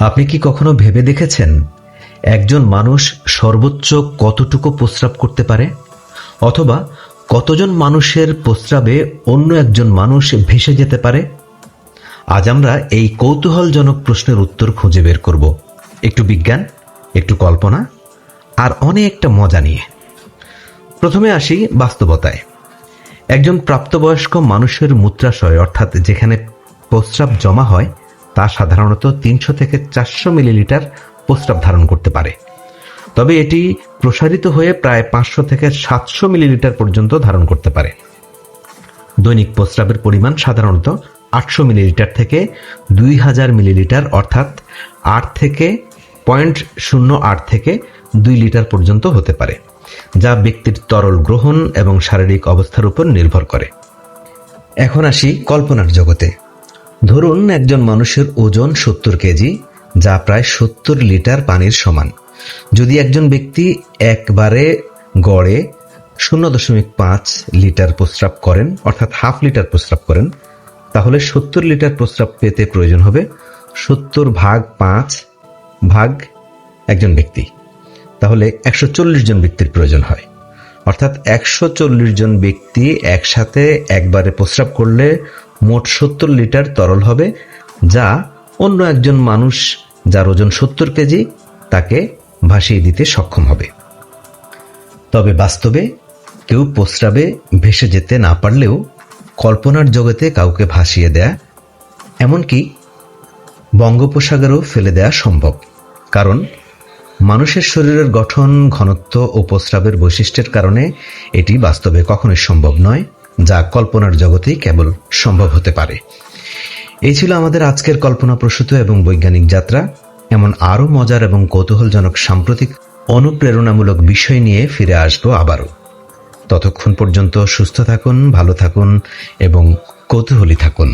আপনি কি কখনো ভেবে দেখেছেন একজন মানুষ সর্বোচ্চ কতটুকু প্রস্রাব করতে পারে, অথবা কতজন মানুষের প্রস্রাবে অন্য একজন মানুষ ভেসে যেতে পারে? আজ আমরা এই কৌতূহলজনক প্রশ্নের উত্তর খুঁজে বের করব, একটু বিজ্ঞান, একটু কল্পনা আর অনেকটা মজা নিয়ে। প্রথমে আসি বাস্তবতায়। একজন প্রাপ্তবয়স্ক মানুষের মূত্রাশয়, অর্থাৎ যেখানে প্রস্রাব জমা হয়, তা সাধারণত 300 থেকে 400 মিলিলিটার প্রস্রাব ধারণ করতে পারে। তবে এটি প্রসারিত হয়ে প্রায় 500 থেকে 700 মিলিলিটার পর্যন্ত ধারণ করতে পারে। দৈনিক প্রস্রাবের পরিমাণ সাধারণত 800 মিলিলিটার থেকে 2000 মিলিলিটার, অর্থাৎ 8 থেকে 0.08 থেকে 2 লিটার পর্যন্ত হতে পারে, যা ব্যক্তির তরল গ্রহণ এবং শারীরিক অবস্থার উপর নির্ভর করে। এখন আসি কল্পনার জগতে। ধরুন একজন মানুষের ওজন 70 কেজি, যা প্রায় 70 লিটার পানির সমান। যদি একজন ব্যক্তি একবারে গড়ে 0.5 লিটার প্রস্রাব করেন, অর্থাৎ হাফ লিটার প্রস্রাব করেন, তাহলে 70 লিটার প্রস্রাব পেতে প্রয়োজন হবে 70/5 একজন ব্যক্তি। তাহলে 140 জন ব্যক্তির প্রয়োজন হয়। অর্থাৎ 140 জন ব্যক্তি একসাথে একবারে প্রস্রাব করলে মোট 70 লিটার তরল হবে, যা অন্য একজন মানুষ যার ওজন 70 কেজি তাকে ভাসিয়ে দিতে সক্ষম হবে। তবে বাস্তবে কেউ প্রস্রাবে ভেসে যেতে না পারলেও কল্পনার জগতে কাউকে ভাসিয়ে দেয়া, এমনকি বঙ্গোপসাগরেও ফেলে দেয়া সম্ভব। কারণ মানুষের শরীরের গঠন, ঘনত্ব ও প্রস্রাবের বৈশিষ্ট্যের কারণে এটি বাস্তবে কখনোই সম্ভব নয়, যা কল্পনার জগতেই কেবল সম্ভব হতে পারে। এই ছিল আমাদের আজকের কল্পনাপ্রসূত এবং বৈজ্ঞানিক যাত্রা। এমন আরও মজার এবং কৌতূহলজনক সাম্প্রতিক অনুপ্রেরণামূলক বিষয় নিয়ে ফিরে আসবো আবারও। ততক্ষণ পর্যন্ত সুস্থ থাকুন, ভালো থাকুন এবং কৌতূহলী থাকুন।